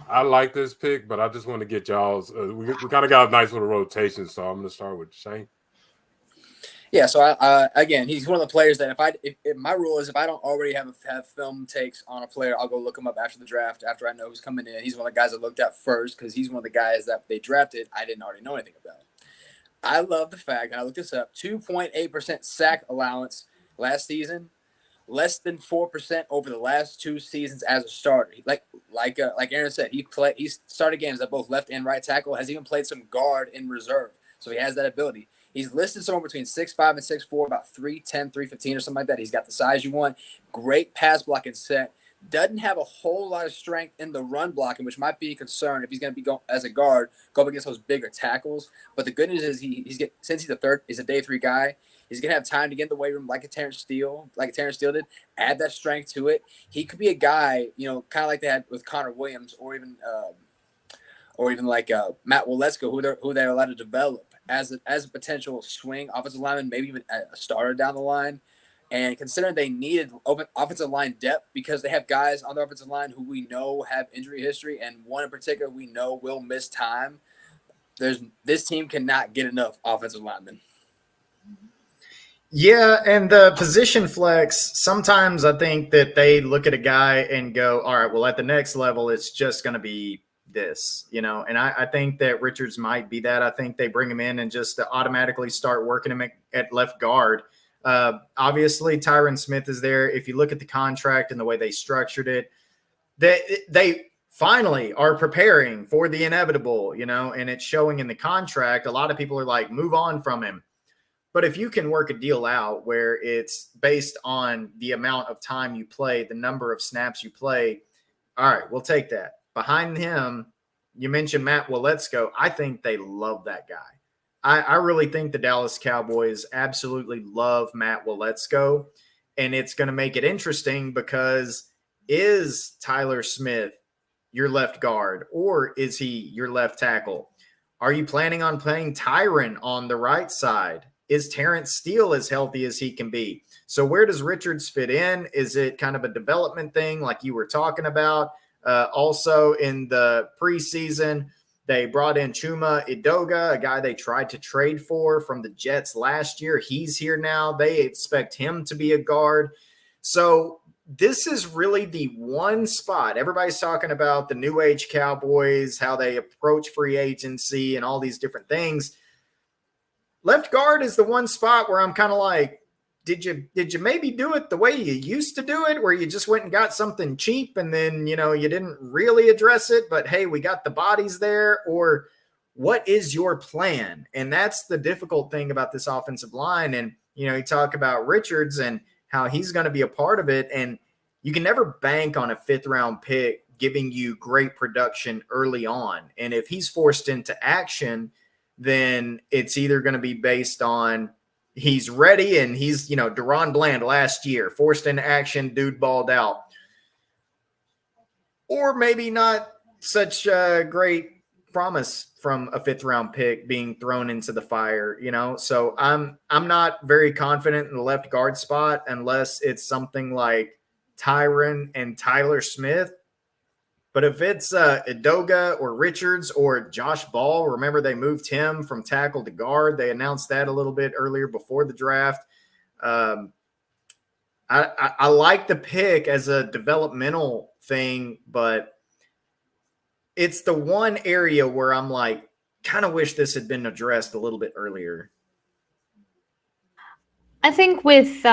I like this pick, but I just want to get y'all's. We kind of got a nice little rotation, so I'm going to start with Shane. Yeah, so again, he's one of the players that if my rule is if I don't already have film takes on a player, I'll go look him up after the draft, after I know who's coming in. He's one of the guys I looked at first because he's one of the guys that they drafted I didn't already know anything about. I love the fact, and I looked this up, 2.8% sack allowance last season, less than 4% over the last 2 seasons as a starter. Like Aaron said, he started games at both left and right tackle, has even played some guard in reserve, so he has that ability. He's listed somewhere between 6'5" and 6'4", about 3'10", 315 or something like that. He's got the size you want. Great pass blocking set. Doesn't have a whole lot of strength in the run blocking, which might be a concern if he's going to be going as a guard, go up against those bigger tackles. But the good news is since he's a day 3 guy, he's going to have time to get in the weight room like Terrence Steele did, add that strength to it. He could be a guy, kind of like they had with Connor Williams or even like Matt Waletzko, who they're allowed to develop as a potential swing offensive lineman, maybe even a starter down the line. And considering they needed offensive line depth because they have guys on the offensive line who we know have injury history, and one in particular we know will miss time, this team cannot get enough offensive linemen. Yeah, and the position flex, sometimes I think that they look at a guy and go, all right, well, at the next level, it's just going to be this, and I think that Richards might be that. I think they bring him in and just automatically start working him at left guard. Obviously, Tyron Smith is there. If you look at the contract and the way they structured it, they finally are preparing for the inevitable, and it's showing in the contract. A lot of people are like, move on from him. But if you can work a deal out where it's based on the amount of time you play, the number of snaps you play, all right, we'll take that. Behind him, you mentioned Matt Waletzko. I think they love that guy. I really think the Dallas Cowboys absolutely love Matt Waletzko, and it's going to make it interesting because is Tyler Smith your left guard or is he your left tackle? Are you planning on playing Tyron on the right side? Is Terrence Steele as healthy as he can be? So where does Richards fit in? Is it kind of a development thing like you were talking about? Also in the preseason, they brought in Chuma Edoga, a guy they tried to trade for from the Jets last year. He's here now. They expect him to be a guard. So this is really the one spot. Everybody's talking about the new age Cowboys, how they approach free agency and all these different things. Left guard is the one spot where I'm kind of like, did you maybe do it the way you used to do it, where you just went and got something cheap and then, you didn't really address it, but hey, we got the bodies there? Or what is your plan? And that's the difficult thing about this offensive line. And, you talk about Richards and how he's going to be a part of it. And you can never bank on a 5th round pick giving you great production early on. And if he's forced into action, then it's either going to be based on he's ready and he's, Deron Bland last year, forced into action, dude balled out. Or maybe not such a great promise from a 5th round pick being thrown into the fire, So I'm not very confident in the left guard spot unless it's something like Tyron and Tyler Smith. But if it's Edoga or Richards or Josh Ball, remember they moved him from tackle to guard. They announced that a little bit earlier before the draft. I like the pick as a developmental thing, but it's the one area where I'm like, kind of wish this had been addressed a little bit earlier. I think with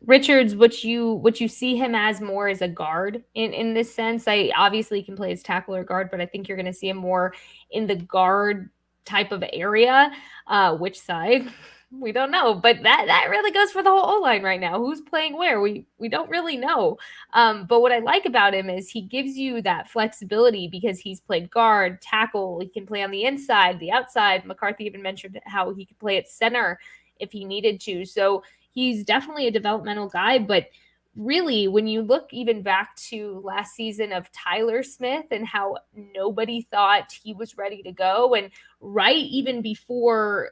Richards, what you see him as more as a guard in this sense. I obviously can play as tackle or guard, but I think you're going to see him more in the guard type of area. Which side? We don't know, but that really goes for the whole O-line right now. Who's playing where? We don't really know. But what I like about him is he gives you that flexibility because he's played guard, tackle. He can play on the inside, the outside. McCarthy even mentioned how he could play at center if he needed to. So he's definitely a developmental guy. But really, when you look even back to last season of Tyler Smith and how nobody thought he was ready to go, and right even before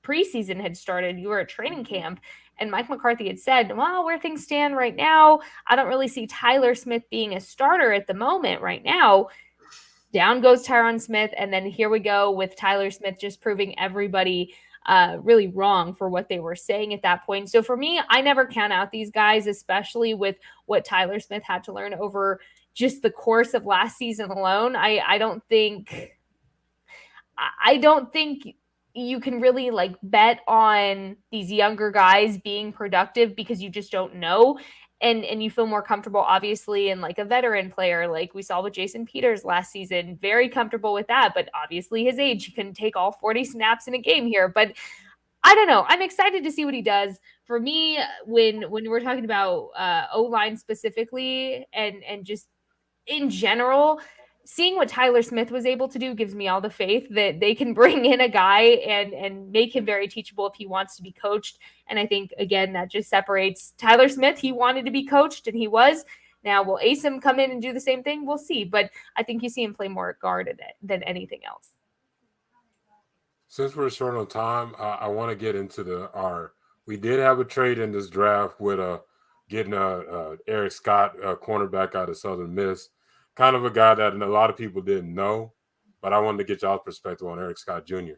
preseason had started, you were at training camp, and Mike McCarthy had said, well, where things stand right now, I don't really see Tyler Smith being a starter at the moment right now. Down goes Tyron Smith, and then here we go with Tyler Smith just proving everybody really wrong for what they were saying at that point. So for me, I never count out these guys, especially with what Tyler Smith had to learn over just the course of last season alone. I don't think you can really like bet on these younger guys being productive because you just don't know. And you feel more comfortable, obviously, in like a veteran player, like we saw with Jason Peters last season, very comfortable with that. But obviously his age, he couldn't take all 40 snaps in a game here. But I don't know. I'm excited to see what he does. For me, when we're talking about O-line specifically and just in general, seeing what Tyler Smith was able to do gives me all the faith that they can bring in a guy and make him very teachable if he wants to be coached. And I think, again, that just separates Tyler Smith. He wanted to be coached, and he was. Now, will Asim come in and do the same thing? We'll see. But I think you see him play more guard than anything else. Since we're short on time, I want to get into our We did have a trade in this draft with getting Eric Scott, a cornerback out of Southern Miss, kind of a guy that a lot of people didn't know, but I wanted to get y'all's perspective on Eric Scott Jr.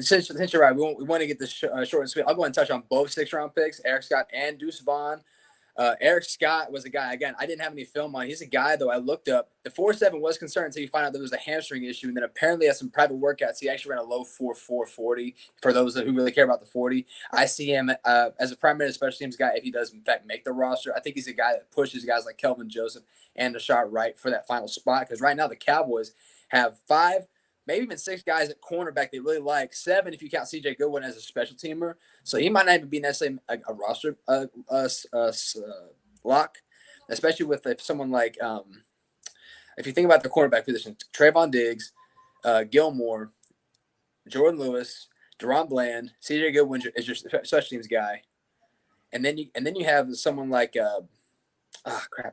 Since you're right, we want to get this short and sweet. I'll go and touch on both 6th-round picks, Eric Scott and Deuce Vaughn. Eric Scott was a guy, again, I didn't have any film on. He's a guy, though, I looked up. The 4.7 was concerned until you find out there was a hamstring issue. And then apparently at some private workouts, he actually ran a low 4.4 40 for those who really care about the 40. I see him as a primary special teams guy if he does, in fact, make the roster. I think he's a guy that pushes guys like Kelvin Joseph and Rashad Wright for that final spot. Because right now the Cowboys have 5, maybe even 6 guys at cornerback they really like. 7 if you count C.J. Goodwin as a special teamer. So he might not even be necessarily a roster lock, especially with someone like if you think about the cornerback position, Trayvon Diggs, Gilmore, Jordan Lewis, Deron Bland, C.J. Goodwin is your special teams guy, and then you have someone like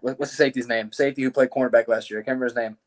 what's the safety's name? Safety who played cornerback last year. I can't remember his name.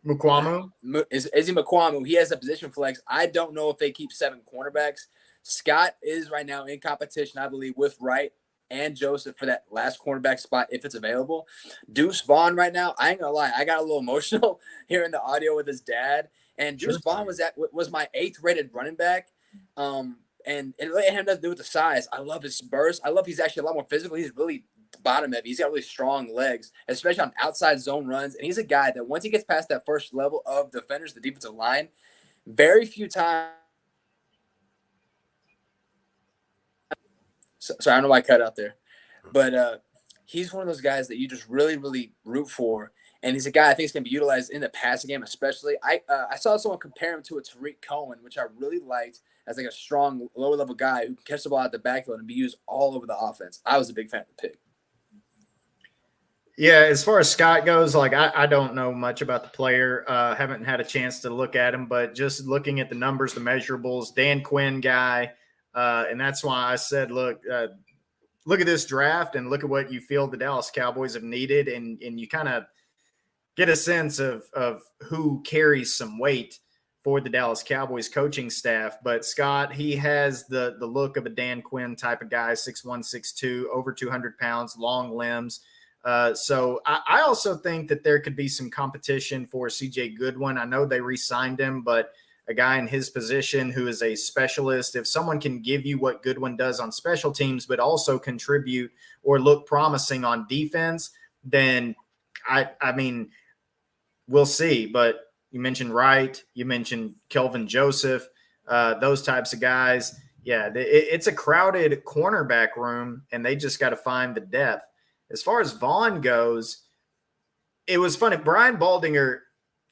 Mukwamu? Izzy Mukwamu. He has a position flex. I don't know if they keep 7 cornerbacks. Scott is right now in competition, I believe, with Wright and Joseph for that last cornerback spot if it's available. Deuce Vaughn right now, I ain't gonna lie, I got a little emotional hearing the audio with his dad. And Deuce Vaughn was my 8th rated running back. And it really had nothing to do with the size. I love his burst. I love he's actually a lot more physical. He's really bottom heavy. He's got really strong legs, especially on outside zone runs. And he's a guy that once he gets past that first level of defenders, the defensive line, very few times. So I don't know why I cut out there, but he's one of those guys that you just really, really root for. And he's a guy I think is going to be utilized in the passing game, especially. I saw someone compare him to a Tariq Cohen, which I really liked as like a strong, lower-level guy who can catch the ball out the backfield and be used all over the offense. I was a big fan of the pick. Yeah, as far as Scott goes, like I don't know much about the player. Haven't had a chance to look at him, but just looking at the numbers, the measurables, Dan Quinn guy, and that's why I said, look at this draft and look at what you feel the Dallas Cowboys have needed, and you kind of get a sense of who carries some weight for the Dallas Cowboys coaching staff. But Scott, he has the look of a Dan Quinn type of guy, 6'1", 6'2", over 200 pounds, long limbs. So I also think that there could be some competition for C.J. Goodwin. I know they re-signed him, but a guy in his position who is a specialist, if someone can give you what Goodwin does on special teams, but also contribute or look promising on defense, then I mean, we'll see. But you mentioned Wright, you mentioned Kelvin Joseph, those types of guys. Yeah, it's a crowded cornerback room, and they just got to find the depth. As far as Vaughn goes, it was funny. Brian Baldinger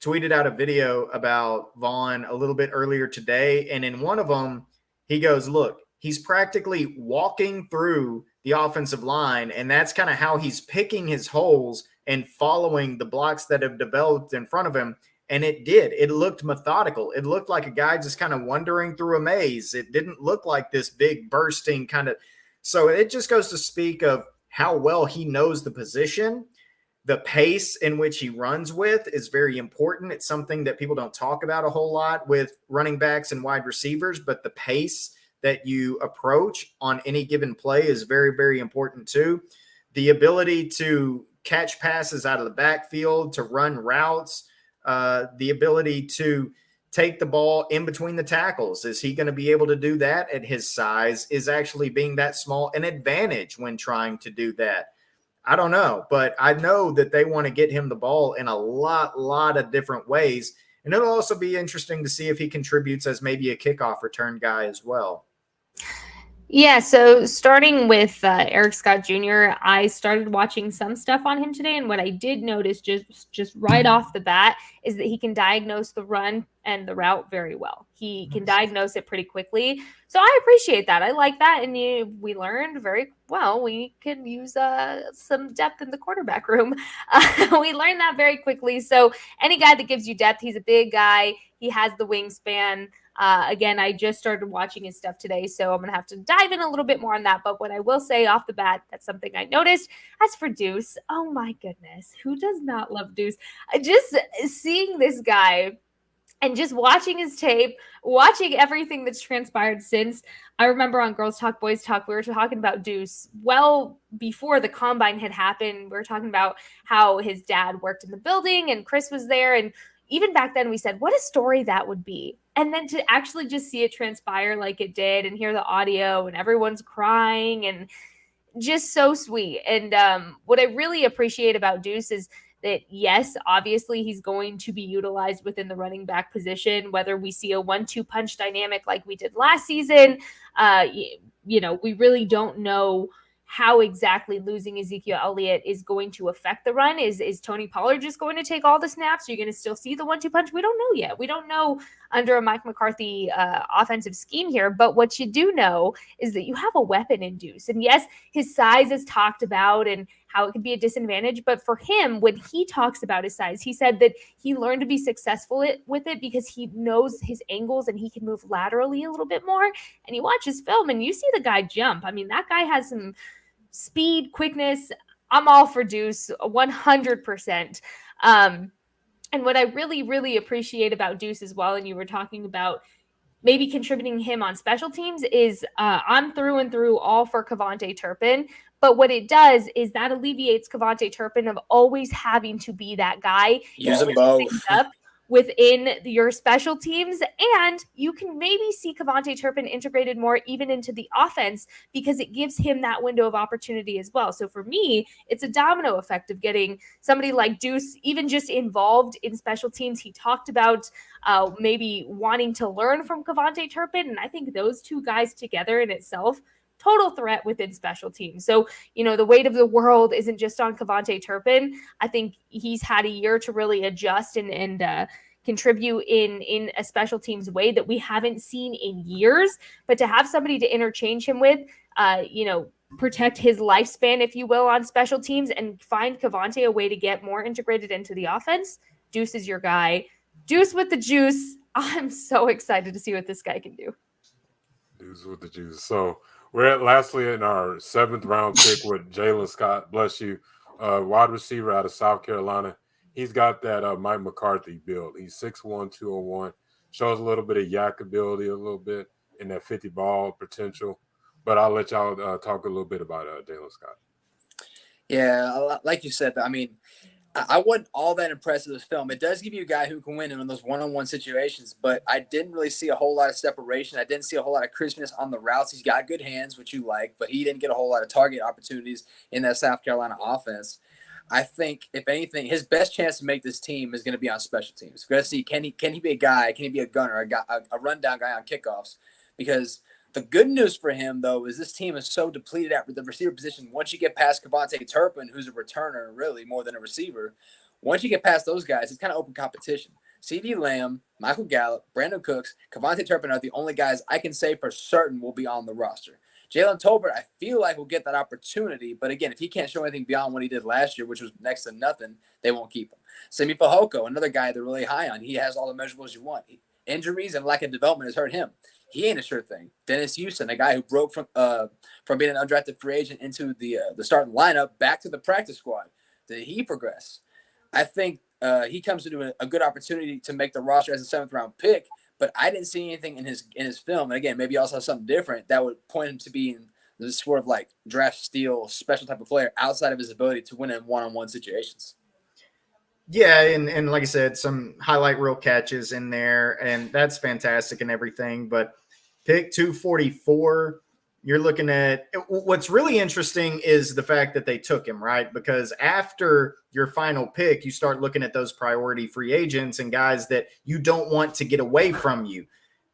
tweeted out a video about Vaughn a little bit earlier today, and in one of them, he goes, look, he's practically walking through the offensive line, and that's kind of how he's picking his holes and following the blocks that have developed in front of him. And it did. It looked methodical. It looked like a guy just kind of wandering through a maze. It didn't look like this big bursting kind of – so it just goes to speak of how well he knows the position. The pace in which he runs with is very important. It's something that people don't talk about a whole lot with running backs and wide receivers, but the pace that you approach on any given play is very, very important too. The ability to catch passes out of the backfield, to run routes, the ability to take the ball in between the tackles. Is he going to be able to do that at his size? Is actually being that small an advantage when trying to do that? I don't know, but I know that they want to get him the ball in a lot of different ways. And it'll also be interesting to see if he contributes as maybe a kickoff return guy as well. Yeah, so starting with Eric Scott Jr., I started watching some stuff on him today, and what I did notice just right off the bat is that he can diagnose the run and the route very well. He can diagnose it pretty quickly, so I appreciate that. I like that, and we learned very well we can use some depth in the quarterback room. We learned that very quickly, so any guy that gives you depth, he's a big guy, he has the wingspan. Again, I just started watching his stuff today, so I'm going to have to dive in a little bit more on that. But what I will say off the bat, that's something I noticed. As for Deuce, oh my goodness, who does not love Deuce? Just seeing this guy And just watching his tape, watching everything that's transpired since, I remember on Girls Talk, Boys Talk, we were talking about Deuce well before the combine had happened. We were talking about how his dad worked in the building and Chris was there. And even back then we said, what a story that would be. And then to actually just see it transpire like it did and hear the audio and everyone's crying and just so sweet. And what I really appreciate about Deuce is that, yes, obviously he's going to be utilized within the running back position, whether we see a 1-2 punch dynamic like we did last season. We really don't know how exactly losing Ezekiel Elliott is going to affect the run. Is Tony Pollard just going to take all the snaps? Are you going to still see the 1-2 punch? We don't know yet. We don't know under a Mike McCarthy offensive scheme here. But what you do know is that you have a weapon in Deuce. And yes, his size is talked about and how it could be a disadvantage. But for him, when he talks about his size, he said that he learned to be successful with it because he knows his angles and he can move laterally a little bit more. And you watch his film and you see the guy jump. I mean, that guy has some speed, quickness. I'm all for Deuce 100%. And what I really, really appreciate about Deuce as well, and you were talking about maybe contributing him on special teams, is I'm through and through all for Kevontae Turpin. But what it does is that alleviates Kevontae Turpin of always having to be that guy. Use them both. Up within your special teams, and you can maybe see Kevontae Turpin integrated more even into the offense because it gives him that window of opportunity as well. So for me, it's a domino effect of getting somebody like Deuce even just involved in special teams. He talked about maybe wanting to learn from Kevontae Turpin, and I think those two guys together in itself, total threat within special teams. So, the weight of the world isn't just on Kevontae Turpin. I think he's had a year to really adjust and contribute in a special teams way that we haven't seen in years. But to have somebody to interchange him with, protect his lifespan, if you will, on special teams and find Kevontae a way to get more integrated into the offense, Deuce is your guy. Deuce with the juice. I'm so excited to see what this guy can do. Deuce with the juice. So we're lastly in our 7th round pick with Jalen Scott, bless you, wide receiver out of South Carolina. He's got that Mike McCarthy build. He's 6'1", 201, shows a little bit of yak ability, a little bit in that 50 ball potential. But I'll let y'all talk a little bit about Jalen Scott. Yeah, like you said, I mean, I wasn't all that impressed with this film. It does give you a guy who can win in those one-on-one situations, but I didn't really see a whole lot of separation. I didn't see a whole lot of crispness on the routes. He's got good hands, which you like, but he didn't get a whole lot of target opportunities in that South Carolina offense. I think, if anything, his best chance to make this team is going to be on special teams. We're going to see, can he be a guy? Can he be a gunner, a rundown guy on kickoffs? Because the good news for him, though, is this team is so depleted at the receiver position. Once you get past Kevontae Turpin, who's a returner, really, more than a receiver, once you get past those guys, it's kind of open competition. CeeDee Lamb, Michael Gallup, Brandon Cooks, Kevontae Turpin are the only guys I can say for certain will be on the roster. Jalen Tolbert, I feel like will get that opportunity, but again, if he can't show anything beyond what he did last year, which was next to nothing, they won't keep him. Simi Fehoko, another guy they're really high on. He has all the measurables you want. Injuries and lack of development has hurt him. He ain't a sure thing. Dennis Houston, a guy who broke from being an undrafted free agent into the starting lineup back to the practice squad. Did he progress? I think he comes into a good opportunity to make the roster as a 7th round pick, but I didn't see anything in his film. And again, maybe he also has something different that would point him to being this sort of like draft steal, special type of player outside of his ability to win in one-on-one situations. Yeah, and like I said, some highlight reel catches in there, and that's fantastic and everything. But pick 244, you're looking at what's really interesting is the fact that they took him, right? Because after your final pick, you start looking at those priority free agents and guys that you don't want to get away from you,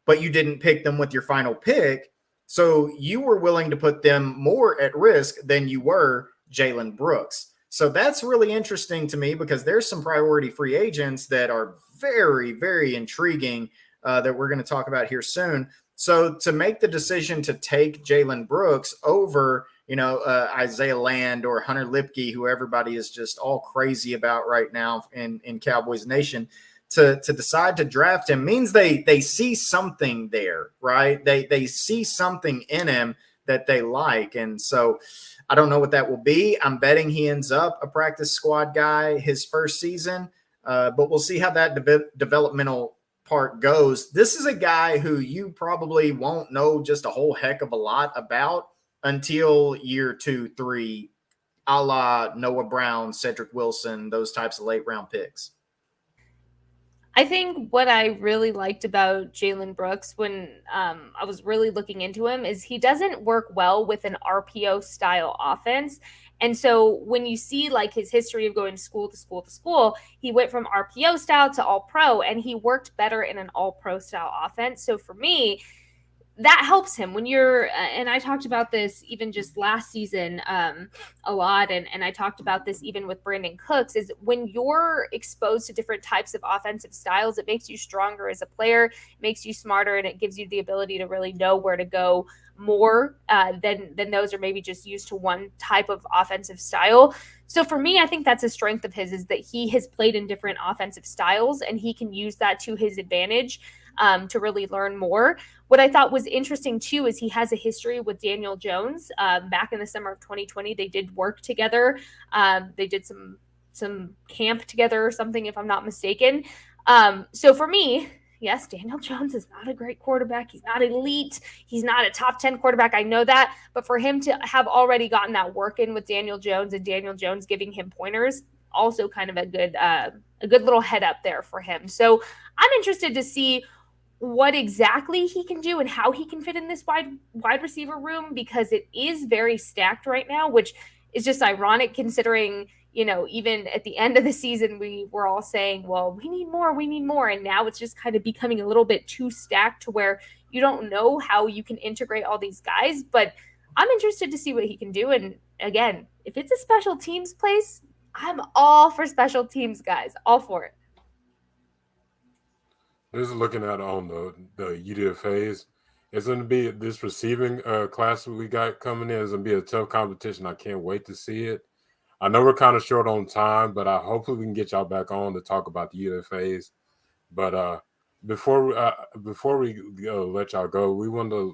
but you didn't pick them with your final pick. So you were willing to put them more at risk than you were Jalen Brooks. So that's really interesting to me because there's some priority free agents that are very, very intriguing that we're going to talk about here soon. So to make the decision to take Jalen Brooks over, Isaiah Land or Hunter Lipke, who everybody is just all crazy about right now in Cowboys Nation, to decide to draft him means they see something there, right? They see something in him that they like. And so I don't know what that will be. I'm betting he ends up a practice squad guy his first season, but we'll see how that developmental part goes, this is a guy who you probably won't know just a whole heck of a lot about until year 2, 3, a la Noah Brown, Cedric Wilson, those types of late round picks. I think what I really liked about Jalen Brooks when I was really looking into him is he doesn't work well with an RPO style offense. And so when you see like his history of going school to school to school, he went from RPO style to all pro, and he worked better in an all pro style offense. So for me, that helps him when you're and I talked about this even just last season a lot, and I talked about this even with Brandon Cooks, is when you're exposed to different types of offensive styles, it makes you stronger as a player, makes you smarter, and it gives you the ability to really know where to go more than those are maybe just used to one type of offensive style. So for me, I think that's a strength of his, is that he has played in different offensive styles and he can use that to his advantage to really learn more. What I thought was interesting too is he has a history with Daniel Jones. Back in the summer of 2020, they did work together. They did some camp together or something, if I'm not mistaken. So for me, yes, Daniel Jones is not a great quarterback. He's not elite. He's not a top 10 quarterback. I know that. But for him to have already gotten that work in with Daniel Jones and Daniel Jones giving him pointers, also kind of a good little head up there for him. So I'm interested to see what exactly he can do and how he can fit in this wide receiver room, because it is very stacked right now, which is just ironic considering, you know, even at the end of the season, we were all saying, well, we need more. And now it's just kind of becoming a little bit too stacked to where you don't know how you can integrate all these guys. But I'm interested to see what he can do. And again, if it's a special teams place, I'm all for special teams, guys. All for it. This is looking at on the UDFAs. It's going to be this receiving class we got coming in. It's going to be a tough competition. I can't wait to see it. I know we're kind of short on time, but hopefully we can get y'all back on to talk about the UDFAs. But before we let y'all go, we wanted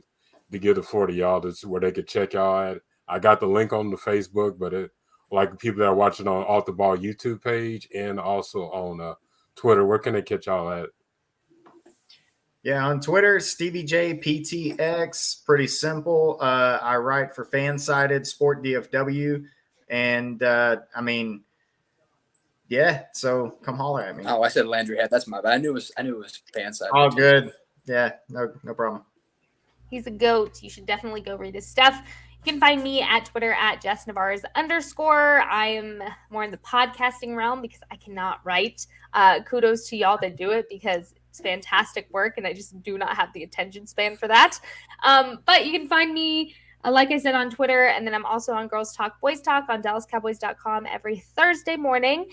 to give the floor to y'all where they could check y'all at. I got the link on the Facebook, but like people that are watching on Off the Ball YouTube page and also on Twitter, where can they catch y'all at? Yeah, on Twitter, Stevie J PTX. Pretty simple. I write for Fansided Sport DFW, and I mean, yeah. So come holler at me. Oh, I said Landry hat. That's my bad. I knew it was Fanside. All good. Yeah, no problem. He's a goat. You should definitely go read his stuff. You can find me at Twitter at JessNavarez_. I am more in the podcasting realm because I cannot write. Kudos to y'all that do it, because it's fantastic work and I just do not have the attention span for that. But you can find me, like I said, on Twitter, and then I'm also on Girls Talk Boys Talk on DallasCowboys.com every Thursday morning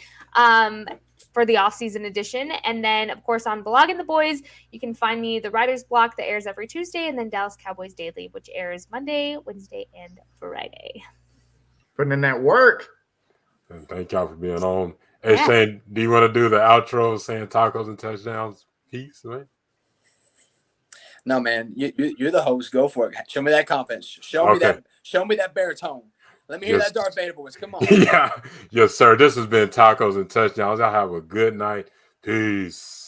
for the off-season edition. And then, of course, on Blogging the Boys, you can find me the Writer's Block that airs every Tuesday, and then Dallas Cowboys Daily, which airs Monday, Wednesday, and Friday. Putting in that work. And thank y'all for being on. Hey, Shane, do you want to do the outro saying tacos and touchdowns? Peace, man. No, man, you're the host. Go for it. Show me that confidence. Show me that baritone. Let me hear that Darth Vader voice. Come on. Yeah. Yes, sir. This has been Tacos and Touchdowns. Y'all have a good night. Peace.